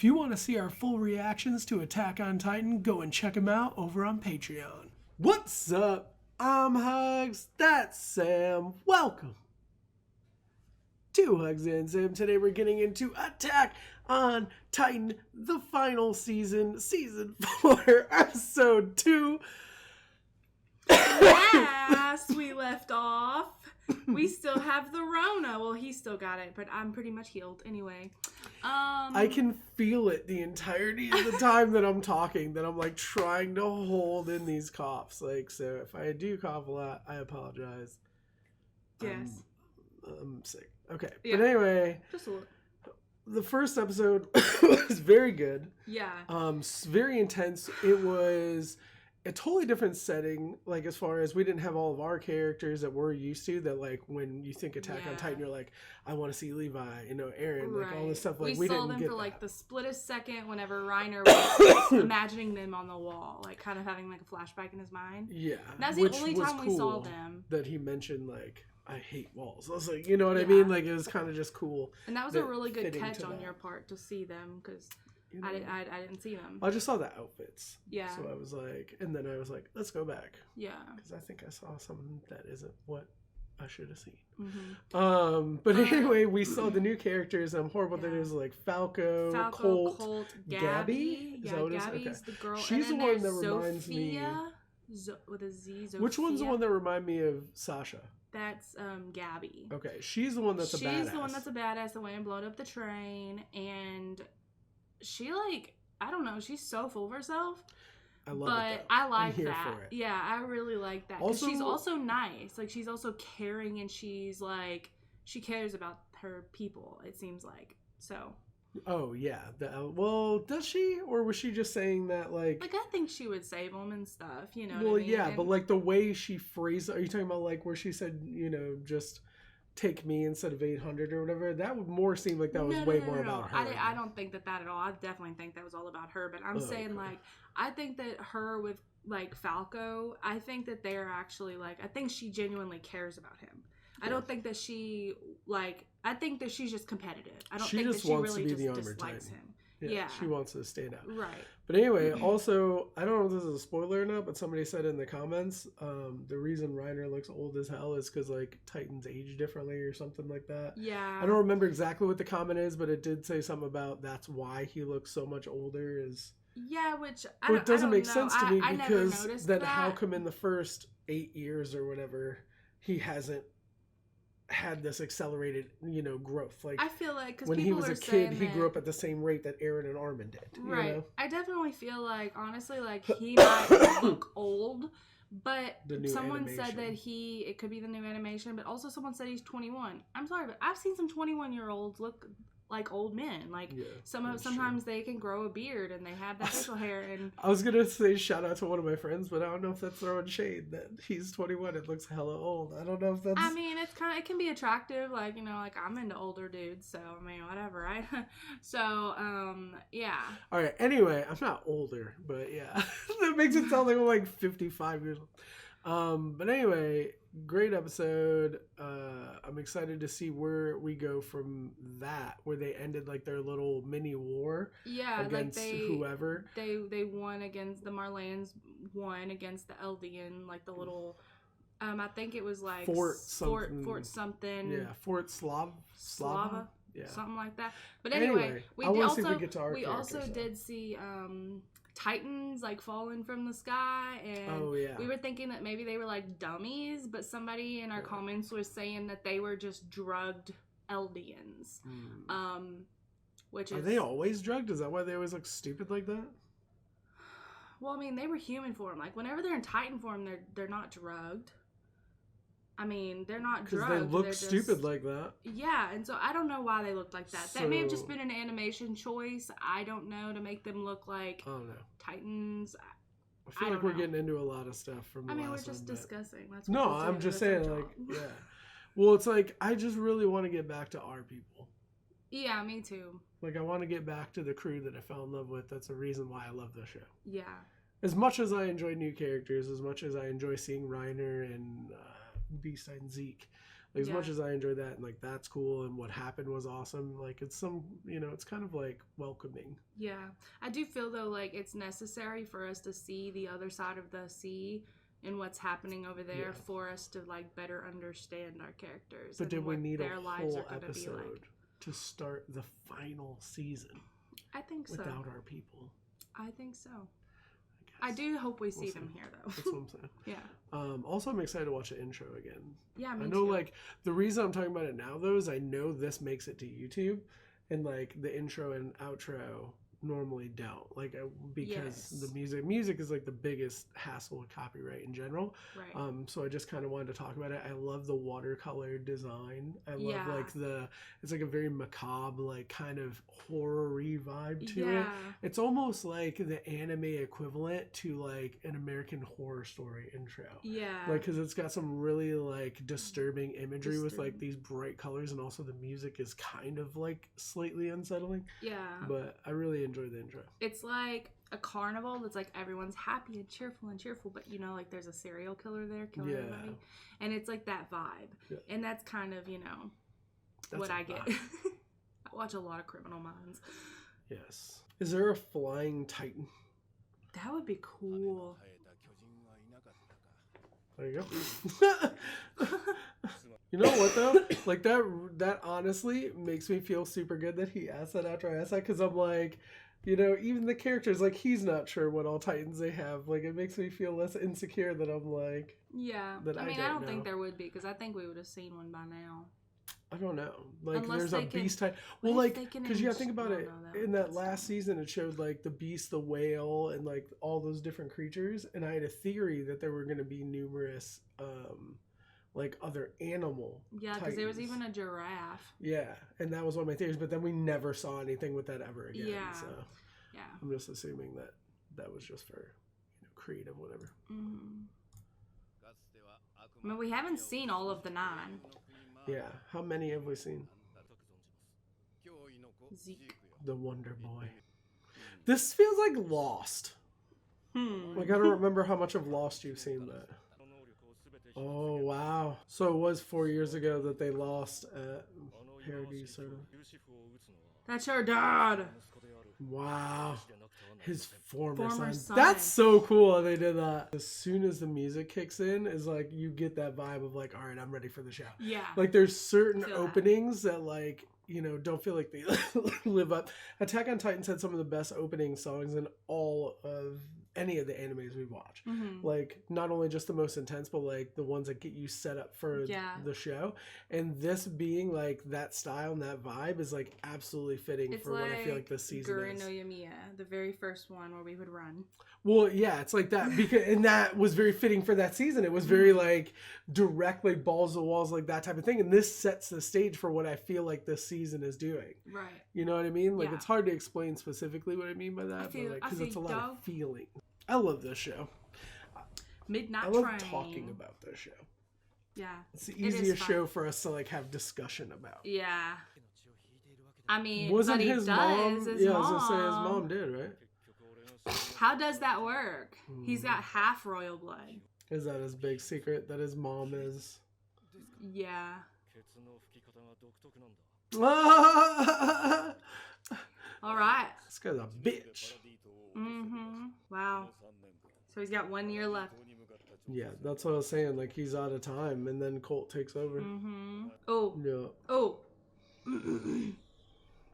If you want to see our full reactions to Attack on Titan, go and check them out over on Patreon. What's up? I'm Hugs. That's Sam. Welcome to Hugs and Sam. Today we're getting into Attack on Titan, the final season, season 4, episode 2. Last we left off, we still have the Rona. Well, he still got it, but I'm pretty much healed anyway. I can feel it the entirety of the time that I'm talking, that I'm like trying to hold in these coughs. Like, so if I do cough a lot, I apologize. Yes. I'm sick. Okay. Yeah. But anyway, Just a little. the first episode was very good. Yeah. Very intense. It was a totally different setting, like as far as we didn't have all of our characters that we're used to, that like when you think Attack on Titan, you're like, I want to see Levi, Aaron, like all this stuff. Like we saw didn't them get for that. like the split second whenever Reiner was imagining them on the wall, like kind of having like a flashback in his mind. Yeah. That's the only time we saw them. That he mentioned like, I hate walls. I was like, you know what I mean? Like it was kind of just cool. And that was a really good catch on your part to see them, because I didn't see them. I just saw the outfits. Yeah. So I was like, and then I was like, let's go back. Yeah. Because I think I saw something that isn't what I should have seen. Mm-hmm. But anyway, we saw the new characters. I'm horrible that it was like Falco, Colt, Gabby. Yeah, Gabby's the girl. She's the one that reminds me. With a Z. Zofia. Which one's the one that reminds me of Sasha? That's Gabby. Okay, she's the one that's a badass. She's the one that's a badass that went and blowed up the train, and she I don't know, she's so full of herself. I love it. But I like I'm that. here for it. Yeah, I really like that. Also, she's also nice. Like she's also caring, and she's like she cares about her people. It seems like so. Oh yeah. Well, does she, or was she just saying that like I think she would save them and stuff. You know. Well, what I mean? Yeah, but like the way she phrased it, are you talking about like where she said, just take me instead of 800 or whatever? That would more seem like that was way more about her. I don't think that at all. I definitely think that was all about her. But I'm saying like I think that her with like Falco, I think that they're actually like I think she genuinely cares about him. I don't think that she I think that she's just competitive. I don't think that she really just dislikes him. Yeah. She wants to stand out. Right. But anyway, also, I don't know if this is a spoiler or not, but somebody said in the comments, the reason Reiner looks old as hell is because, like, Titans age differently or something like that. Yeah. I don't remember exactly what the comment is, but it did say something about that's why he looks so much older. Yeah, which it doesn't make sense to me because then how come in the first 8 years or whatever he hasn't had this accelerated, growth. Like I feel like because when he was a kid, he grew up at the same rate that Eren and Armin did. Right. I definitely feel like honestly, like he might look old, but someone said that it could be the new animation, but also someone said he's 21. I'm sorry, but I've seen some 21-year-olds look like old men. Like sometimes they can grow a beard and they have that facial hair. And I was gonna say shout out to one of my friends, but I don't know if that's throwing shade that he's 21. It looks hella old. I don't know if that's. I mean, it can be attractive. Like like I'm into older dudes, so I mean whatever, right? So yeah. All right. Anyway, I'm not older, but yeah, that makes it sound like I'm like 55 years old. But anyway, great episode. I'm excited to see where we go from that, where they ended like their little mini war. Yeah, against whoever. They won against the Marleyans, won against the Eldian, like the little. I think it was like Fort something. Yeah, Fort Slava. Yeah, something like that. But anyway, we also so. did see. Titans like falling from the sky, and we were thinking that maybe they were like dummies, but somebody in our comments was saying that they were just drugged Eldians. Which are they always drugged? Is that why they always look stupid like that? Well, I mean, they were human form. Like whenever they're in Titan form, they're not drugged. I mean, they're not drugged. Because they look stupid like that. Yeah, and so I don't know why they looked like that. That may have just been an animation choice. I don't know, to make them look like Titans. I feel like we're getting into a lot of stuff from the last one. we're just discussing. That's no, I'm just saying, like, yeah. Well, it's like, I just really want to get back to our people. Yeah, me too. Like, I want to get back to the crew that I fell in love with. That's the reason why I love the show. Yeah. As much as I enjoy new characters, as much as I enjoy seeing Reiner and Beast and Zeke, Like, as much as I enjoyed that, and like that's cool, and what happened was awesome. Like, it's it's kind of like welcoming. Yeah, I do feel though like it's necessary for us to see the other side of the sea and what's happening over there for us to like better understand our characters. But did we need their a lives whole are gonna episode be like to start the final season? I think so. Without our people. I think so. I do hope we see them here, though. That's what I'm saying. Yeah. Also, I'm excited to watch the intro again. Yeah, me I know, too. like, the reason I'm talking about it now, though, is I know this makes it to YouTube, and, like, the intro and outro normally don't. Like, because the music is, like, the biggest hassle with copyright in general. Right. So I just kind of wanted to talk about it. I love the watercolor design. I love, like, it's, like, a very macabre, like, kind of horror-y vibe to it. It's almost like the anime equivalent to, like, an American Horror Story intro. Yeah. Like, because it's got some really, like, disturbing imagery with, like, these bright colors, and also the music is kind of, like, slightly unsettling. Yeah. But I really enjoy the intro. It's like a carnival that's like everyone's happy and cheerful, but you know, like there's a serial killer there killing everybody, and it's like that vibe, and that's kind of that's what I get. I watch a lot of Criminal Minds. Yes. Is there a flying titan? That would be cool. There you go. You know what though? Like that honestly makes me feel super good that he asked that after I asked that, because I'm like, even the characters, like, he's not sure what all titans they have. Like, it makes me feel less insecure that I'm like, that I don't think there would be, because I think we would have seen one by now. I don't know. Like, unless there's a beast type. Well, like, because you have to think about it. In that last season, it showed, like, the beast, the whale, and, like, all those different creatures. And I had a theory that there were going to be numerous, like, other animal because there was even a giraffe. Yeah, and that was one of my theories. But then we never saw anything with that ever again. Yeah. So I'm just assuming that was just for, creative, whatever. Mm-hmm. I mean, we haven't seen all of the 9. Yeah, how many have we seen? Zeke. The Wonder Boy. This feels like Lost. Like, I don't remember how much of Lost you've seen that. Oh, wow. So it was 4 years ago that they lost at Paradise. That's your dad. Wow. His former son. That's so cool how they did that. As soon as the music kicks in, is like, you get that vibe of like, all right, I'm ready for the show. Yeah. Like, there's certain openings that like, don't feel like they live up. Attack on Titan had some of the best opening songs in all of any of the animes we've watched. Mm-hmm. Like, not only just the most intense, but like the ones that get you set up for the show. And this being like that style and that vibe is like absolutely fitting for what I feel like this season Gurren is. no Yamiya, the very first one where we would run. Well, yeah, it's like that, and that was very fitting for that season. It was very like direct, like balls to the walls, like that type of thing. And this sets the stage for what I feel like this season is doing. Right. You know what I mean? Like, it's hard to explain specifically what I mean by that, because it's a lot of feeling. I love this show. Midnight I love Train. talking about this show. Yeah. It's the easiest show for us to like have discussion about. Yeah. I mean, wasn't but his mom? I was gonna say his mom did, right? How does that work? He's got half royal blood. Is that his big secret, that his mom is? Yeah. All right. This guy's a bitch. Mm-hmm. Wow. So he's got 1 year left. Yeah, that's what I was saying. Like, he's out of time, and then Colt takes over. Mm-hmm. Oh. Yeah. Oh.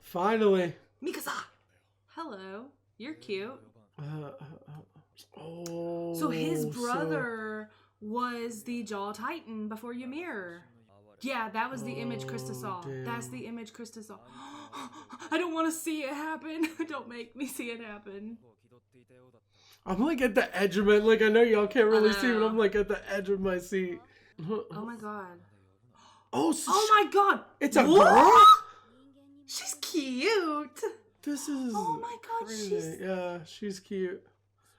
Finally. Mikasa. Hello. You're cute. Oh. So his brother was the Jaw Titan before Ymir. Yeah, that was the image Krista saw. Damn. That's the image Krista saw. I don't want to see it happen. Don't make me see it happen. I'm like at the edge of it. Like, I know y'all can't really see, but I'm like at the edge of my seat. Oh my god. Oh, my god. It's a girl? She's cute. This is Oh my god, crazy. She's cute.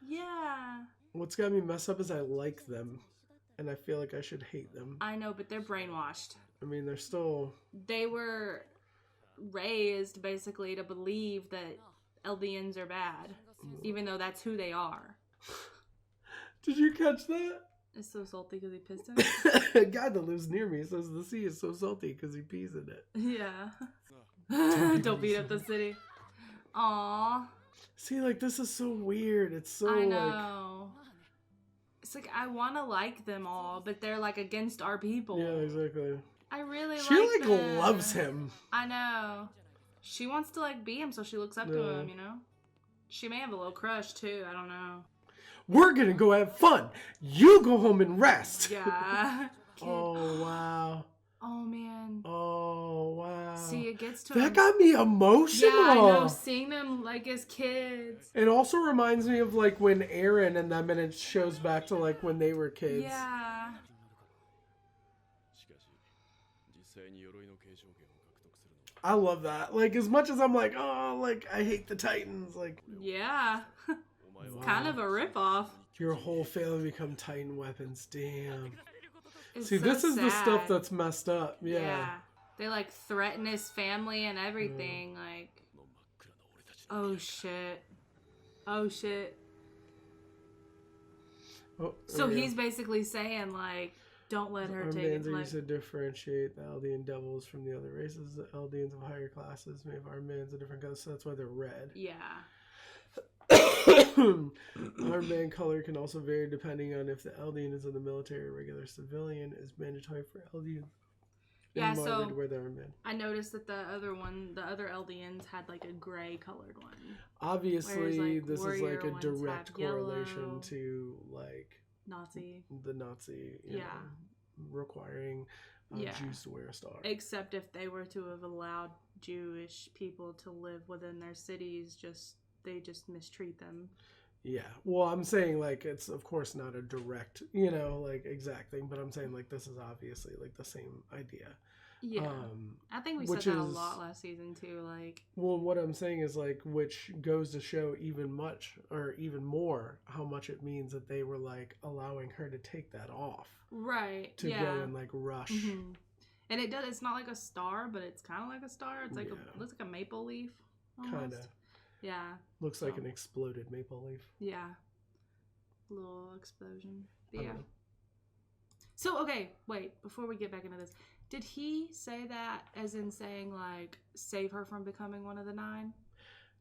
Yeah. What's got me messed up is I like them, and I feel like I should hate them. I know, but they're brainwashed. I mean, they're still... They were raised, basically, to believe that Eldians are bad, even though that's who they are. Did you catch that? It's so salty because he pissed in it? A guy that lives near me says the sea is so salty because he pees in it. Yeah. Don't beat up the city. Aww. See, like, this is so weird. It's so, I know. It's like, I want to like them all, but they're, like, against our people. Yeah, exactly. I really she, like them. Loves him. I know. She wants to, like, be him, so she looks up to him, you know? She may have a little crush, too. I don't know. We're gonna go have fun. You go home and rest. Yeah. Oh, wow. Oh, man. Oh, wow. See, it gets to that got me emotional. Yeah, I know. Seeing them, like, as kids. It also reminds me of, like, when Aaron and them, and it shows back to, like, when they were kids. Yeah. I love that. Like, as much as I'm like, oh, like, I hate the Titans. Like, yeah. It's kind of a ripoff. Your whole family become Titan weapons. Damn. It's See, so this is sad. the stuff that's messed up. Yeah. They, like, threaten his family and everything. Like, oh, shit. Oh, shit. Oh, so he's basically saying, like, don't let her take it. Our used to differentiate the Eldian devils from the other races. The Eldians of higher classes may have Armans a different color, so that's why they're red. Yeah. Armband color can also vary depending on if the Eldian is in the military or regular civilian. Is mandatory for Eldians. Yeah, so to wear the armband. I noticed that the other Eldians had like a gray colored one. Obviously, like, this is like a direct correlation yellow, to like the Nazi, you know, requiring Jews to wear a star. Except if they were to have allowed Jewish people to live within their cities, they just mistreat them. Yeah. Well, I'm saying, like, it's, of course, not a direct, you know, like, exact thing, but I'm saying, like, this is obviously, like, the same idea. Yeah. I think we said that a lot last season, too, like... Well, what I'm saying is, like, which goes to show even more how much it means that they were, like, allowing her to take that off. Right, to go and, like, rush. Mm-hmm. And it's not like a star, but it's kind of like a star. It's like it looks like a maple leaf, kind of. Yeah. Looks like an exploded maple leaf. Yeah. Little explosion. But yeah. So, okay, wait, before we get back into this, did he say that as in saying, like, save her from becoming one of the 9?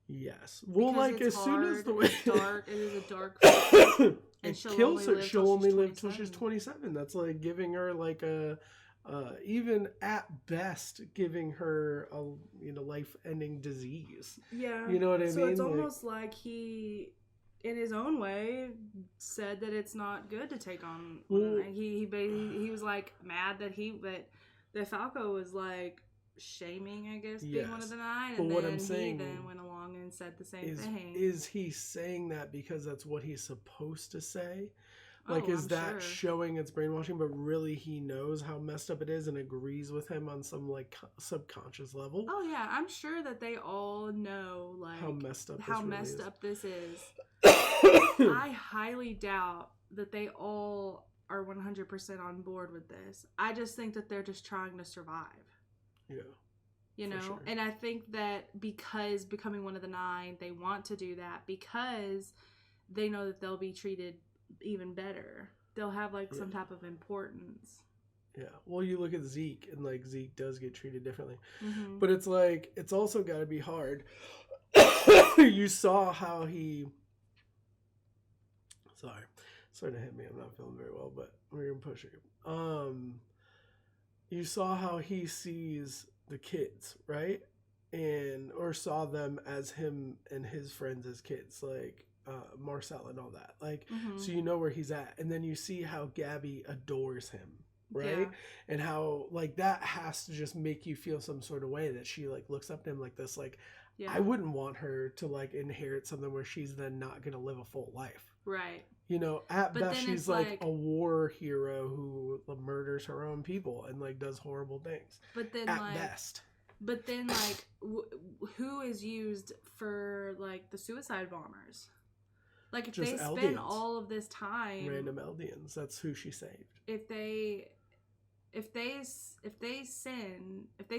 Yes. Well, because like, as soon as the way... It's dark, it is a dark place, and she'll only live till she's 27. That's, like, giving her, like, a... even at best, giving her a life-ending disease. Yeah, you know what I mean. So it's almost like he, in his own way, said that it's not good to take on. He was like mad that Falco was like shaming, I guess, being one of the 9, and then he went along and said the same thing. Is he saying that because that's what he's supposed to say? Like, is that showing it's brainwashing, but really he knows how messed up it is and agrees with him on some, like, subconscious level? Oh, yeah. I'm sure that they all know, like, how messed up this is. I highly doubt that they all are 100% on board with this. I just think that they're just trying to survive. Yeah. You know? Sure. And I think that because becoming one of the 9, they want to do that because they know that they'll be treated even better. They'll have like some type of importance. Yeah. Well, you look at Zeke, and like Zeke does get treated differently. Mm-hmm. But it's like, it's also got to be hard. You saw how he... Sorry to hit me. I'm not feeling very well, but we're going to push it. You saw how he sees the kids, right? Or saw them as him and his friends as kids. Like, Marcel and all that, like, so you know where he's at, and then you see how Gabby adores him, right? And how, like, that has to just make you feel some sort of way that she, like, looks up to him like this. Like, I wouldn't want her to, like, inherit something where she's then not gonna live a full life, right? You know, at best she's like a war hero who murders her own people and, like, does horrible things, but then at best. But then, like, who is used for, like, the suicide bombers? Like, if just they spend all of this time... Random Eldians. That's who she saved. If they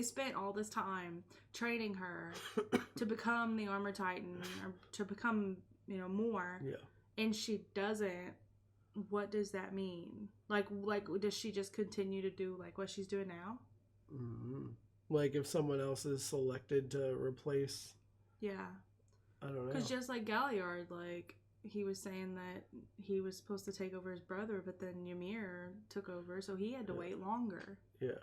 spent all this time training her to become the Armor Titan, or to become, more, and she doesn't, what does that mean? Like does she just continue to do like what she's doing now? Mm-hmm. Like if someone else is selected to replace. Yeah. I don't know. Because just like Galliard, like he was saying that he was supposed to take over his brother, but then Ymir took over, so he had to wait longer. Yeah.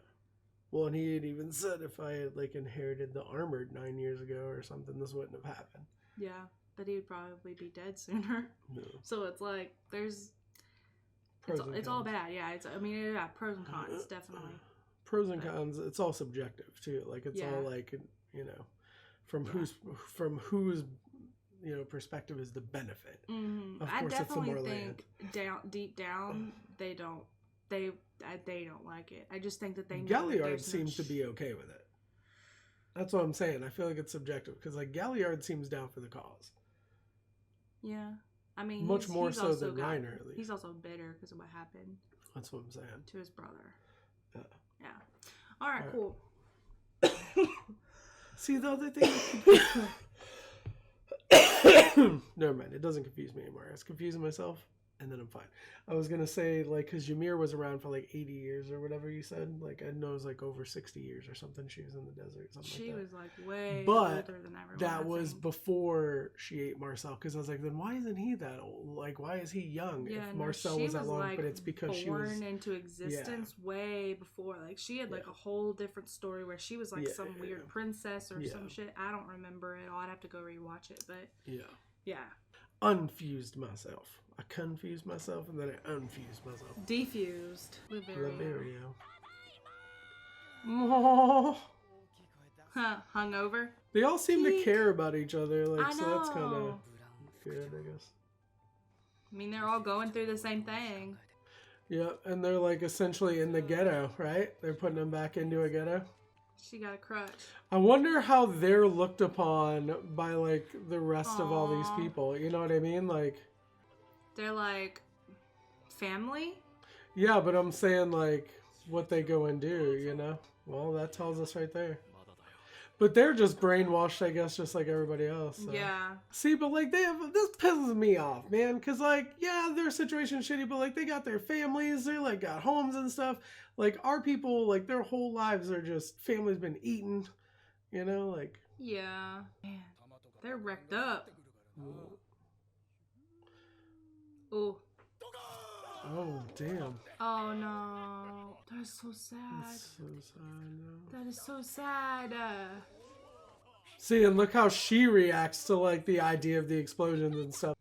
Well, and he had even said if I had like inherited the Armored 9 years ago or something, this wouldn't have happened. Yeah, but he would probably be dead sooner. No. So it's like there's it's all bad. Yeah, pros and cons definitely. Pros and cons. It's all subjective too. Like it's all like, you know, from whose perspective is the benefit. Mm-hmm. Of course, I definitely think deep down they don't like it. I just think that they know Galliard seems to be okay with it. That's what I'm saying. I feel like it's subjective because like Galliard seems down for the cause. Yeah, I mean, much more so than Reiner. At least he's also bitter because of what happened. That's what I'm saying. To his brother. Yeah. All right. Cool. See, the other thing. Never mind. It doesn't confuse me anymore. I was confusing myself, and then I'm fine. I was gonna say like because Ymir was around for like 80 years or whatever you said. Like I know it was like over 60 years or something. She was in the desert. She was like way older than everyone. That was before she ate Marcel. Because I was like, then why isn't he that old? Like why is he young? Yeah, if Marcel was that long, like but it's because she was born into existence way before. Like she had like a whole different story where she was like some weird princess or some shit. I don't remember it. I'd have to go rewatch it, but yeah. Unfused myself. I confused myself and then I unfused myself. Defused. Liberio. Hungover. They all seem to care about each other, like so that's kind of good, I guess. I mean, they're all going through the same thing. Yeah, and they're like essentially in the ghetto, right? They're putting them back into a ghetto. She got a crutch. I wonder how they're looked upon by like the rest of all these people. You know what I mean? Like they're like family? Yeah, but I'm saying like what they go and do, you know? Well, that tells us right there. But they're just brainwashed, I guess, just like everybody else. So. Yeah. See, but like this pisses me off, man. Because like, yeah, their situation's shitty, but like they got their families, they like got homes and stuff. Like our people, like their whole lives are just family's been eaten, you know, like. Yeah. Man, they're wrecked up. Ooh. Oh, damn. Oh, no. That is so sad. That's so sad, no. That is so sad. See, and look how she reacts to, like, the idea of the explosions and stuff.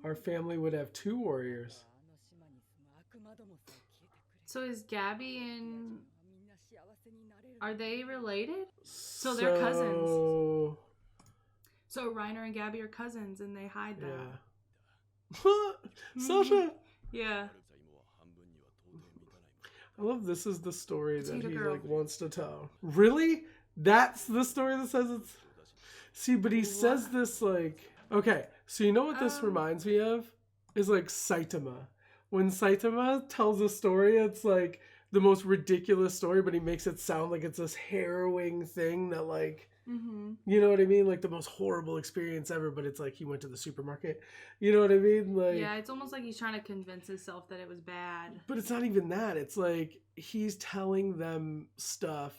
Our family would have 2 warriors. So is Gabby and... Are they related? So they're cousins. So Reiner and Gabby are cousins and they hide that. Yeah. Sasha! Yeah. I love this is the story that he like wants to tell. Really? That's the story that says it's... See, but he says this like... Okay, so you know what this reminds me of? Is like Saitama. When Saitama tells a story, it's like the most ridiculous story, but he makes it sound like it's this harrowing thing that like... You know what I mean? Like the most horrible experience ever, but it's like he went to the supermarket. You know what I mean? Like yeah, it's almost like he's trying to convince himself that it was bad. But it's not even that. It's like he's telling them stuff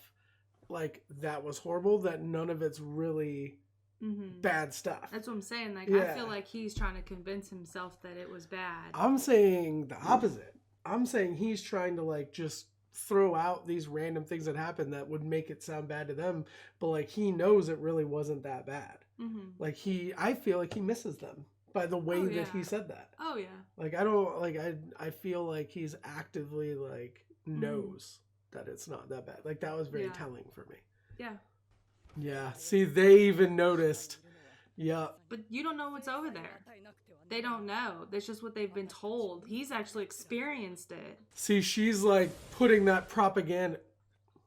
like that was horrible, that none of it's really bad stuff. That's what I'm saying. Like I feel like he's trying to convince himself that it was bad. I'm saying the opposite. I'm saying he's trying to like just throw out these random things that happen that would make it sound bad to them, but like he knows it really wasn't that bad. Like I feel like he misses them by the way that he said that. Oh yeah. Like I don't like I feel like he's actively like knows that it's not that bad. Like that was very telling for me. Yeah. Yeah. See, they even noticed. Yeah. But you don't know what's over there. They don't know. That's just what they've been told. He's actually experienced it. See, she's like putting that propaganda.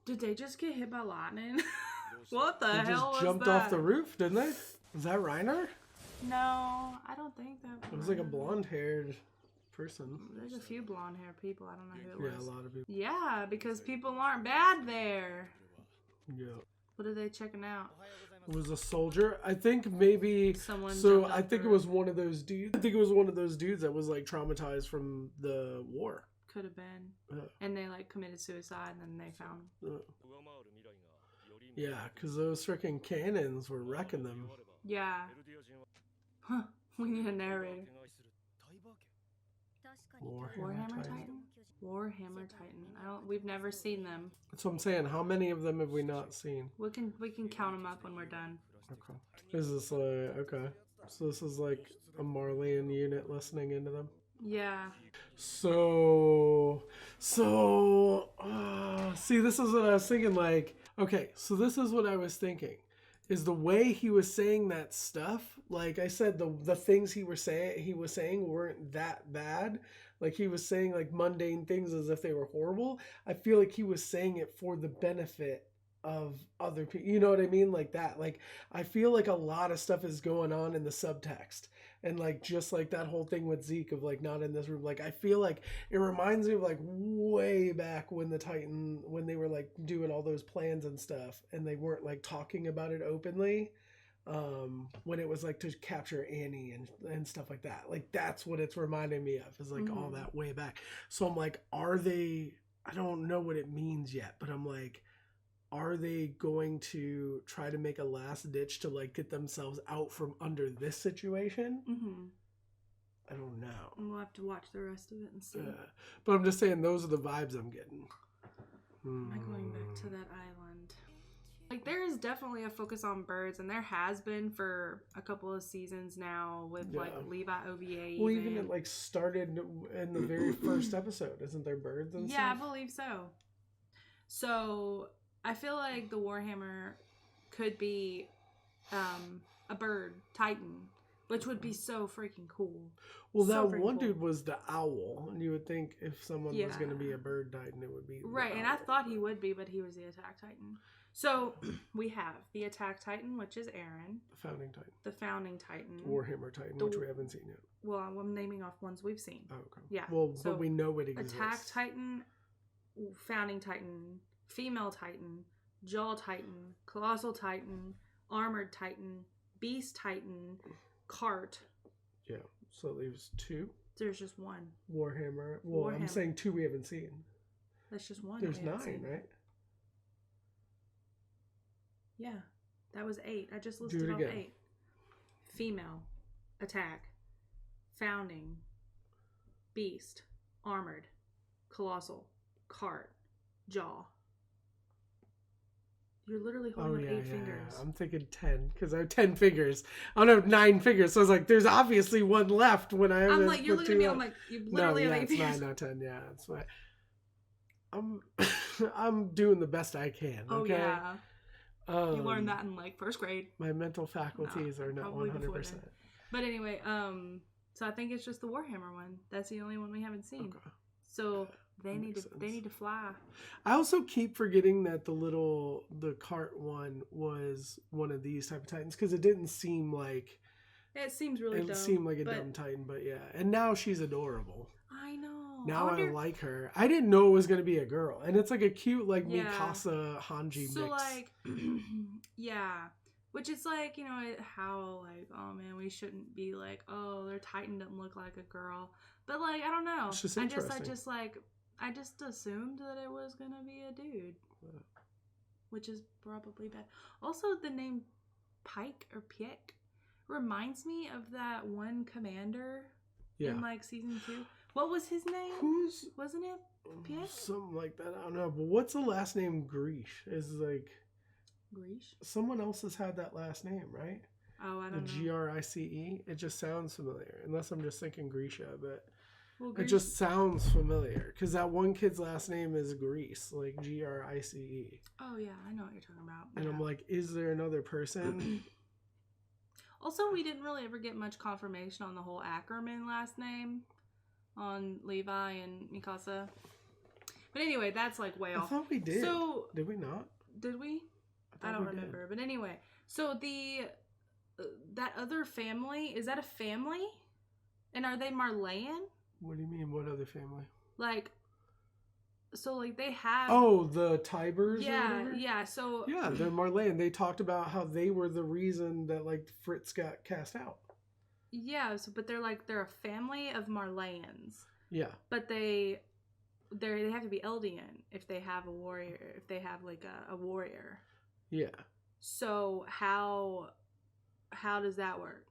Did they just get hit by lightning? What the hell was that? They just jumped off the roof, didn't they? Was that Reiner? No, I don't think that was. It was like a blonde-haired person. There's a few blonde-haired people. I don't know who it was. Yeah, a lot of people. Yeah, because people aren't bad there. Yeah. What are they checking out? It was a soldier. I think maybe Someone so. I think it was one of those dudes. I think it was one of those dudes that was like traumatized from the war. Could have been. And they like committed suicide, and then they found. Yeah, because those freaking cannons were wrecking them. Yeah. Huh. We need a narrator. Warhammer Titan? Warhammer Titan. We've never seen them. That's what I'm saying. How many of them have we not seen? We can count them up when we're done. Okay. Is this like okay? So this is like a Marleyan unit listening into them. Yeah. So see, this is what I was thinking. Like, okay, so this is what I was thinking. Is the way he was saying that stuff, like I said, the things he was saying weren't that bad. Like he was saying like mundane things as if they were horrible. I feel like he was saying it for the benefit of other people. You know what I mean? Like that. Like I feel like a lot of stuff is going on in the subtext. And like just like that whole thing with Zeke of like not in this room. Like I feel like it reminds me of like way back when when they were like doing all those plans and stuff and they weren't like talking about it openly. When it was like to capture Annie and stuff like that. Like that's what it's reminding me of, is like all that way back. So I'm like, I don't know what it means yet, but I'm like, are they going to try to make a last ditch to like get themselves out from under this situation? I don't know. We'll have to watch the rest of it and see. But I'm just saying those are the vibes I'm getting. Am I going back to that island? Like there is definitely a focus on birds, and there has been for a couple of seasons now with like Levi OVA. Well, even it like started in the very first episode. Isn't there birds and stuff? Yeah, I believe so. So I feel like the Warhammer could be a bird titan, which would be so freaking cool. Well, that one dude was the owl, and you would think if someone was going to be a bird titan, it would be right. And I thought he would be, but he was the attack titan. So we have the attack titan, which is Aaron. The founding titan. The founding titan. Warhammer titan, which we haven't seen yet. Well, I'm naming off ones we've seen. Oh, okay. Yeah. Well, so but we know it exists. Attack titan, founding titan, female titan, jaw titan, colossal titan, armored titan, beast titan, cart. Yeah. So it leaves 2. There's just 1. Warhammer. Well, I'm saying 2 we haven't seen. That's just 1. There's 9, right? Yeah. That was 8. I just listed off 8. Female, attack, founding, beast, armored, colossal, cart, jaw. You're literally holding 8 fingers. Yeah. I'm thinking 10 because I have 10 fingers. I don't have 9 fingers, so I was like, "There's obviously one left." When I'm like, you're looking at me. I'm like, you literally have 8 fingers. 9, not 10. Yeah, that's fine. I'm doing the best I can. Okay. Oh yeah. You learned that in like first grade. My mental faculties are not 100%. But anyway, so I think it's just the Warhammer one. That's the only one we haven't seen. Okay. So they need to fly. I also keep forgetting that the cart one was one of these type of titans because it didn't seem like it seems really dumb. It seemed like a dumb titan, but yeah. And now she's adorable. I know. Now I like her. I didn't know it was gonna be a girl, and it's like a cute like Mikasa Hanji mix. So like, yeah. Which is like, you know, how like, oh man, we shouldn't be like, oh, their titan doesn't look like a girl. But like, I don't know. It's just interesting. I just assumed that it was gonna be a dude. Yeah. Which is probably bad. Also, the name Pike or Piek reminds me of that one commander in like season 2. What was his name? Wasn't it Piek? Something like that. I don't know. But what's the last name? Grish is like. Grish? Someone else has had that last name, right? Oh, I don't know. Grice. It just sounds familiar. Unless I'm just thinking Grisha, but it just sounds familiar. Because that one kid's last name is Greece, like Grice. Oh, yeah. I know what you're talking about. And I'm like, is there another person? Also, we didn't really ever get much confirmation on the whole Ackerman last name on Levi and Mikasa. But anyway, that's like way off. I thought we did. So, did we not? Did we? I don't remember. But anyway, so that other family, is that a family? And are they Marleyan? What do you mean, what other family? Like, So like they have. Oh, the Tibers. Yeah, yeah. So yeah, they're Marleyan. They talked about how they were the reason that like Fritz got cast out. Yeah, so but they're a family of Marleyans. Yeah. But they have to be Eldian if they have a warrior, if they have like a warrior. Yeah. So how does that work?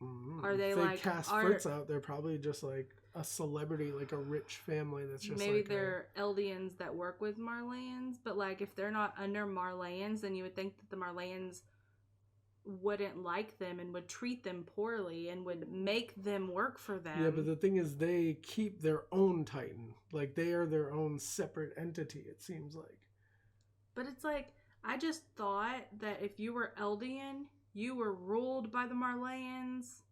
Mm-hmm. Are they if like cast Fritz out? They're probably just like a celebrity, like a rich family that's just maybe like they're Eldians that work with Marleyans, but like if they're not under Marleyans, then you would think that the Marleyans wouldn't like them and would treat them poorly and would make them work for them. Yeah, but the thing is they keep their own Titan. Like they are their own separate entity, it seems like. But it's like, I just thought that if you were Eldian, you were ruled by the Marleyans,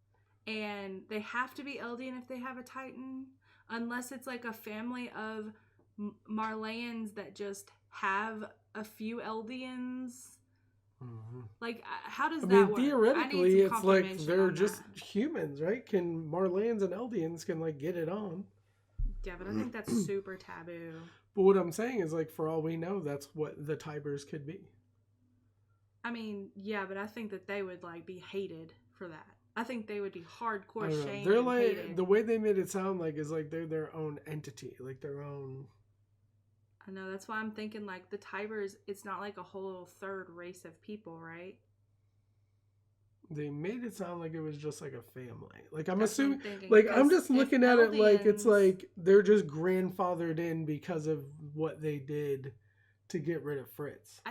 and they have to be Eldian if they have a Titan, unless it's like a family of Marleyans that just have a few Eldians. Mm-hmm. Like, how does that work? Theoretically, it's like they're just humans, right? Can Marleyans and Eldians can like get it on? Yeah, but I think that's super taboo. But what I'm saying is, like, for all we know, that's what the Tibers could be. I mean, yeah, but I think that they would like be hated for that. I think they would be hardcore shamed. They're like hated. The way they made it sound like is like they're their own entity, like their own. I know, that's why I'm thinking like the Tibers, it's not like a whole third race of people, right? They made it sound like it was just like a family. Like I'm assuming, like I'm just looking at it like it's like they're just grandfathered in because of what they did to get rid of Fritz.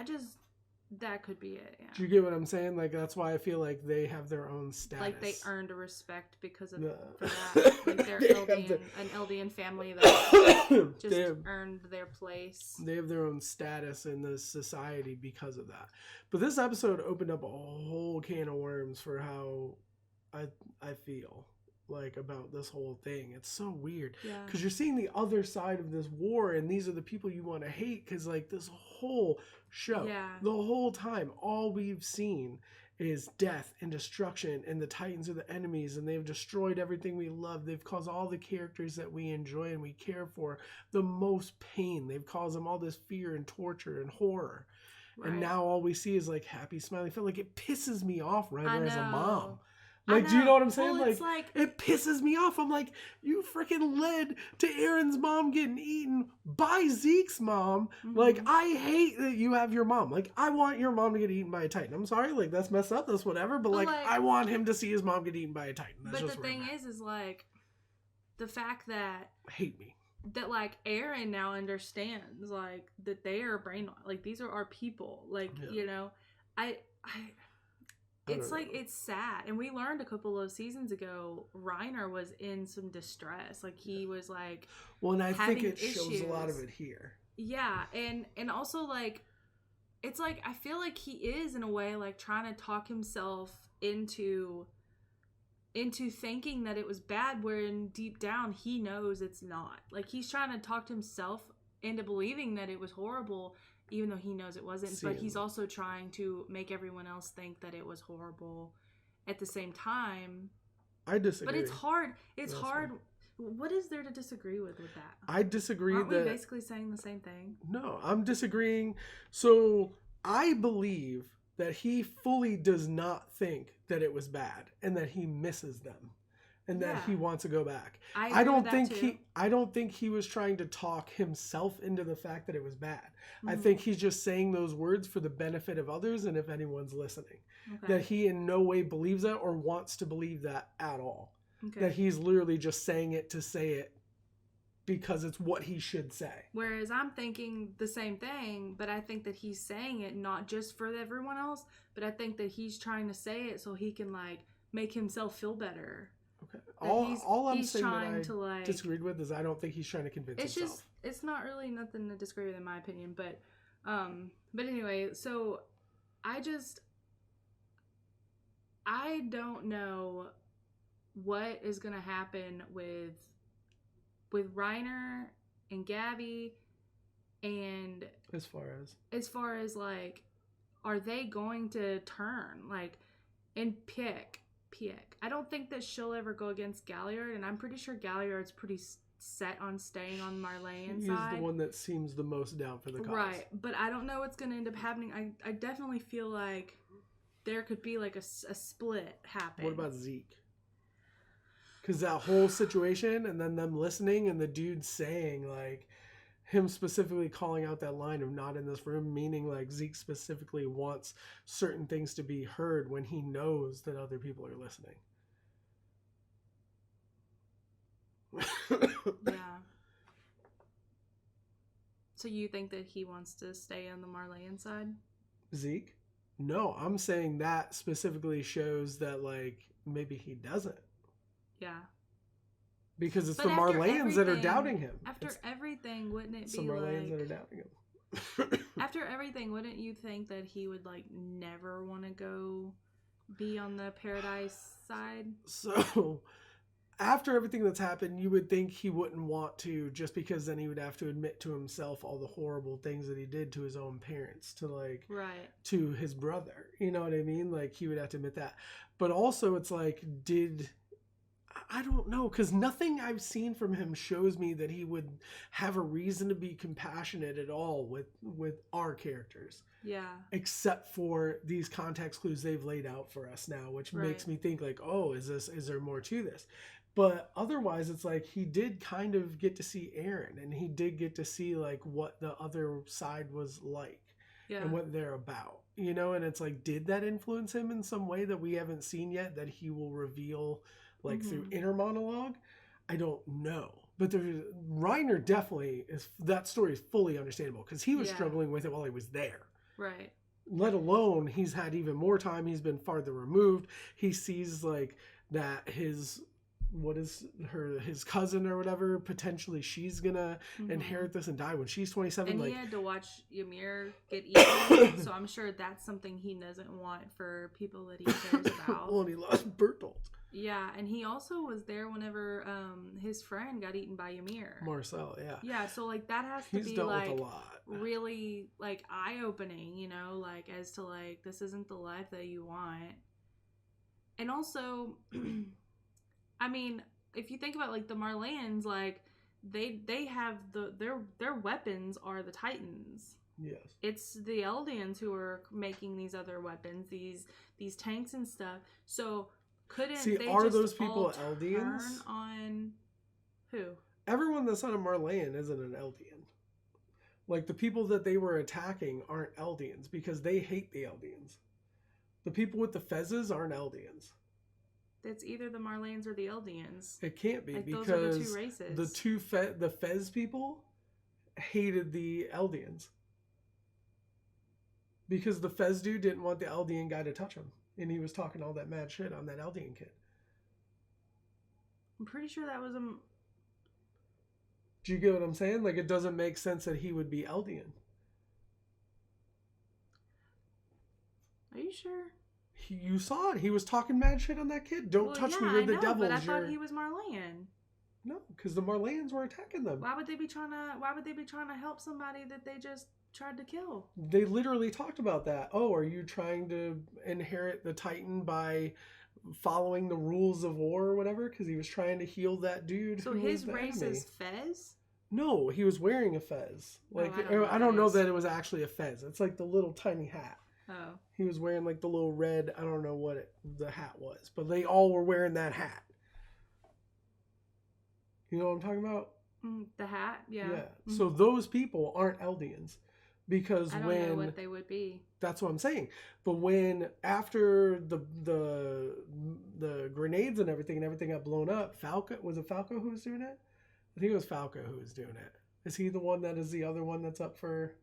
That could be it, yeah. Do you get what I'm saying? Like, that's why I feel like they have their own status. Like, they earned a respect because of for that. Like, they're an Eldian family that just earned their place. They have their own status in the society because of that. But this episode opened up a whole can of worms for how I feel like about this whole thing. It's so weird because you're seeing the other side of this war, and these are the people you want to hate, because like this whole show, the whole time, all we've seen is death and destruction, and the Titans are the enemies, and they've destroyed everything we love. They've caused all the characters that we enjoy and we care for the most pain. They've caused them all this fear and torture and horror. Right. And now all we see is like happy, smiling. I feel like it pisses me off, Reiner, as a mom. Like, do you know what I'm saying? Well, like, it pisses me off. I'm like, you freaking led to Aaron's mom getting eaten by Zeke's mom. Mm-hmm. Like, I hate that you have your mom. Like, I want your mom to get eaten by a Titan. I'm sorry, like, that's messed up, that's whatever. But like, I want him to see his mom get eaten by a Titan. That's but the thing is like, the fact that... Hate me. That, like, Aaron now understands, like, that they are brainwashed. Like, these are our people. Like, you know, it's like, it's sad. And we learned a couple of seasons ago, Reiner was in some distress. Like, he was like, well, and I think it shows a lot of it here. Yeah. And also, like, it's like, I feel like he is in a way like trying to talk himself into thinking that it was bad, wherein deep down he knows it's not. Like, he's trying to talk to himself into believing that it was horrible, even though he knows it wasn't. But he's also trying to make everyone else think that it was horrible at the same time. I disagree. But it's hard. It's hard. What is there to disagree with that? I disagree. Aren't we basically saying the same thing? No, I'm disagreeing. So I believe that he fully does not think that it was bad and that he misses them and that he wants to go back. I don't think he was trying to talk himself into the fact that it was bad. Mm-hmm. I think he's just saying those words for the benefit of others and if anyone's listening. Okay. That he in no way believes that or wants to believe that at all. Okay. That he's literally just saying it to say it because it's what he should say. Whereas I'm thinking the same thing, but I think that he's saying it not just for everyone else, but I think that he's trying to say it so he can like make himself feel better. Okay. All I'm saying that I disagreed with is I don't think he's trying to convince himself. It's not really nothing to disagree with in my opinion, but anyway, so I don't know what is gonna happen with Reiner and Gabby, and as far as like, are they going to turn like and pick? I don't think that she'll ever go against Galliard, and I'm pretty sure Galliard's pretty set on staying on Marlene's He's side. the one that seems the most down for the cause. Right, but I don't know what's going to end up happening. I definitely feel like there could be like a split happen. What about Zeke? Because that whole situation and then them listening and the dude saying, like, him specifically calling out that line of not in this room, meaning like Zeke specifically wants certain things to be heard when he knows that other people are listening. Yeah. So you think that he wants to stay on the Marlene side? Zeke? No, I'm saying that specifically shows that, like, maybe he doesn't. Yeah. Because it's the Marlenes that are doubting him. After everything, wouldn't it be some Marlenes that are doubting him? After everything, wouldn't you think that he would, like, never want to go be on the Paradise side? So, after everything that's happened, you would think he wouldn't want to, just because then he would have to admit to himself all the horrible things that he did to his own parents, to, like, right, to his brother. You know what I mean? Like, he would have to admit that. But also, it's like, I don't know, because nothing I've seen from him shows me that he would have a reason to be compassionate at all with our characters. Yeah. Except for these context clues they've laid out for us now, which makes me think like, oh, is there more to this? But otherwise, it's like he did kind of get to see Aaron, and he did get to see like what the other side was like, and what they're about, you know? And it's like, did that influence him in some way that we haven't seen yet that he will reveal like through inner monologue? I don't know. But Reiner definitely is, that story is fully understandable because he was struggling with it while he was there. Right. Let alone he's had even more time. He's been farther removed. He sees like that his cousin or whatever, potentially she's gonna inherit this and die when she's 27. And like, he had to watch Ymir get eaten, so I'm sure that's something he doesn't want for people that he cares about. Well, and he lost Bertolt. Yeah, and he also was there whenever his friend got eaten by Ymir. Marcel, yeah. Yeah, so like that has to He's be dealt like with a lot. Really like eye-opening, you know, like as to like this isn't the life that you want. And also I mean, if you think about like the Marlenes, like they have their weapons are the Titans. Yes. It's the Eldians who are making these other weapons, these tanks and stuff. So couldn't they are just those people all Eldians? Turn on who? Everyone that's not a Marleyan isn't an Eldian. Like the people that they were attacking aren't Eldians because they hate the Eldians. The people with the fezzes aren't Eldians. It's either the Marleans or the Eldians. It can't be, like, because those are the two races. The Fez people hated the Eldians because the Fez dude didn't want the Eldian guy to touch him, and he was talking all that mad shit on that Eldian kid. I'm pretty sure that was a... Do you get what I'm saying? Like, it doesn't make sense that he would be Eldian. Are you sure? You saw it. He was talking mad shit on that kid. Don't touch me. You're the devil. But I thought he was Marleyan. No, because the Marleyans were attacking them. Why would they be trying to help somebody that they just tried to kill? They literally talked about that. Oh, are you trying to inherit the Titan by following the rules of war or whatever? Because he was trying to heal that dude. So his race is Fez? No, he was wearing a fez. Like, I don't know that it was actually a fez. It's like the little tiny hat. Oh. He was wearing like the little red, I don't know what the hat was, but they all were wearing that hat. You know what I'm talking about? The hat, yeah. Yeah. Mm-hmm. So those people aren't Eldians because I don't know what they would be. That's what I'm saying. But when after the grenades and everything got blown up, was it Falco who was doing it? I think it was Falco who was doing it. Is he the one that is the other one that's up for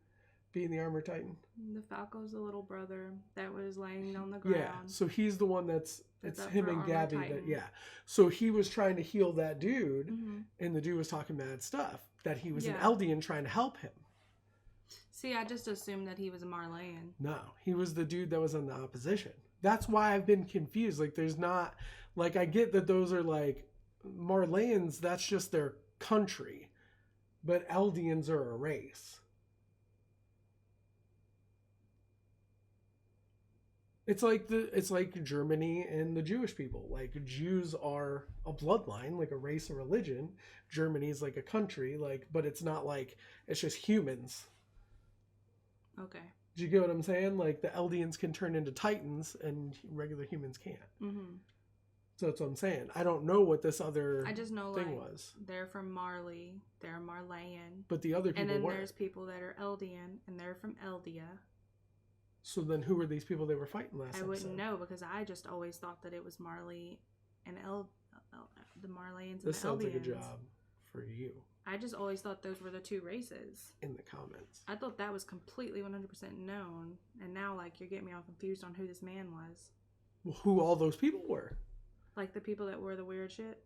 being the Armor Titan? The Falco's the little brother that was laying on the ground. Yeah, so he's the one it's him and Gabby. So he was trying to heal that dude, and the dude was talking mad stuff, that he was an Eldian trying to help him. See, I just assumed that he was a Marleyan. No, he was the dude that was in the opposition. That's why I've been confused. Like, there's not... Like, I get that those are, like... Marleyans, that's just their country. But Eldians are a race. It's like Germany and the Jewish people. Like, Jews are a bloodline, like a race or religion. Germany is like a country, like, but it's not like it's just humans. Okay. Do you get what I'm saying? Like, the Eldians can turn into Titans and regular humans can't. Mm-hmm. So that's what I'm saying. I don't know what this other I just know thing like, was. They're from Marley, they're Marleyan. But the other people and then weren't. There's people that are Eldian, and they're from Eldia. So then who were these people they were fighting last episode? Wouldn't know, because I just always thought that it was Marley and the Marleyans and the Eldians. This sounds like a job for you. I just always thought those were the two races. In the comments. I thought that was completely 100% known, and now like you're getting me all confused on who this man was. Well, who all those people were? Like the people that wore the weird shit?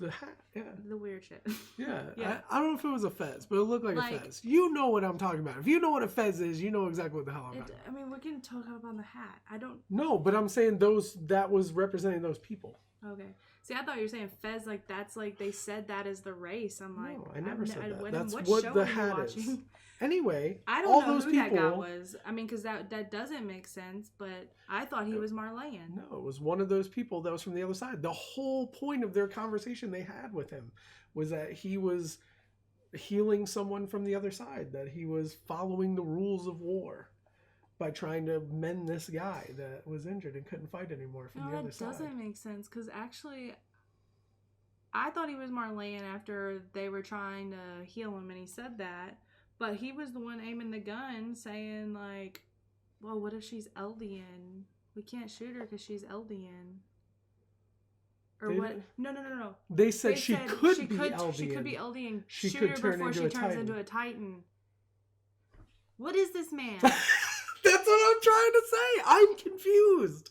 The hat, yeah. The weird shit. Yeah. Yeah. I don't know if it was a fez, but it looked like a fez. You know what I'm talking about. If you know what a fez is, you know exactly what the hell I'm talking about. I mean, we're getting talked about on the hat. I don't... No, but I'm saying that was representing those people. Okay. See, I thought you were saying fez, like that's like they said that is the race. I'm like... No, I never said that. That's what what show the are you hat watching? is. Anyway, I don't know who that guy was. I mean, because that doesn't make sense, but I thought he was Marleyan. No, it was one of those people that was from the other side. The whole point of their conversation they had with him was that he was healing someone from the other side, that he was following the rules of war by trying to mend this guy that was injured and couldn't fight anymore from the other side. That doesn't make sense, because actually... I thought he was Marleyan after they were trying to heal him, and he said that. But he was the one aiming the gun, saying, like, well, what if she's Eldian? We can't shoot her because she's Eldian. Or what? No. They said she could be Eldian. She could be Eldian. She shoot could her turn before into she a turns Titan. into a Titan. What is this man? That's what I'm trying to say. I'm confused.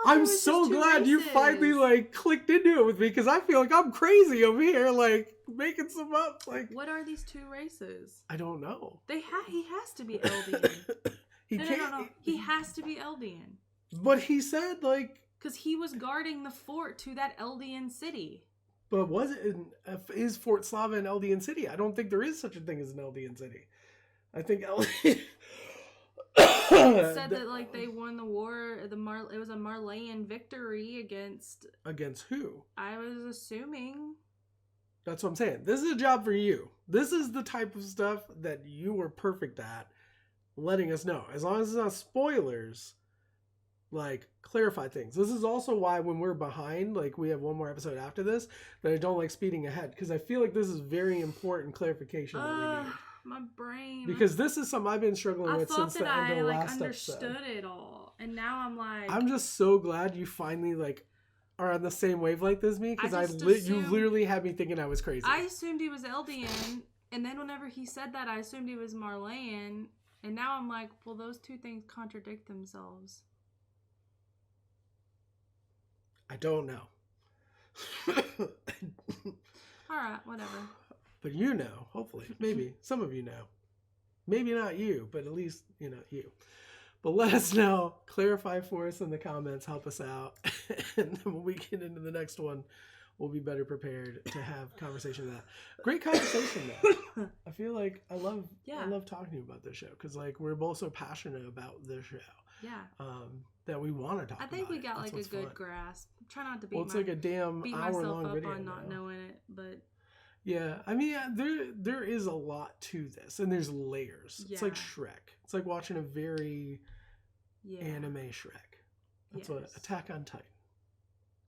I'm so glad you finally like clicked into it with me, because I feel like I'm crazy over here, like making some up. Like, what are these two races? I don't know. He has to be Eldian. He can't. No. He has to be Eldian. But he said like, because he was guarding the fort to that Eldian city. But is Fort Slava an Eldian city? I don't think there is such a thing as an Eldian city. I think It said that like they won the war. It was a Marleyan victory against who? I was assuming. That's what I'm saying. This is a job for you. This is the type of stuff that you were perfect at letting us know. As long as it's not spoilers, like, clarify things. This is also why when we're behind, like we have one more episode after this, that I don't like speeding ahead, because I feel like this is very important clarification that we need. My brain. Because this is something I've been struggling with since the end of the last understood episode. It all, and now I'm like, I'm just so glad you finally like are on the same wavelength as me, because you literally had me thinking I was crazy. I assumed he was Eldian, and then whenever he said that, I assumed he was Marleyan, and now I'm like, well, those two things contradict themselves. I don't know. All right, whatever. But you know, hopefully, maybe some of you know, maybe not you, but at least you. But let us know, clarify for us in the comments, help us out, and then when we get into the next one, we'll be better prepared to have conversation of that. Great conversation though. I feel like I love talking to you about this show, because like we're both so passionate about this show. Yeah. That we want to talk about. I think we got like a good grasp. Try not to beat it's like a damn hour-long video up on not knowing it, but. Yeah, I mean, there is a lot to this, and there's layers. Yeah. It's like Shrek. It's like watching a very anime Shrek. That's what Attack on Titan.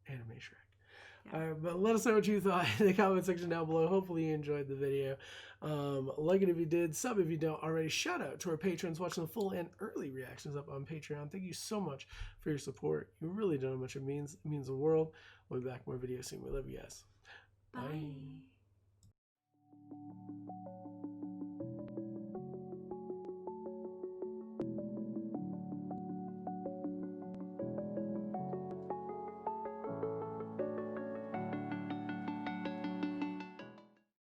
Anime Shrek. Yeah. But let us know what you thought in the comment section down below. Hopefully you enjoyed the video. Like it if you did, sub if you don't already. Shout out to our patrons watching the full and early reactions up on Patreon. Thank you so much for your support. You really don't know how much it means. It means the world. We'll be back with more videos soon. We love you guys. Bye.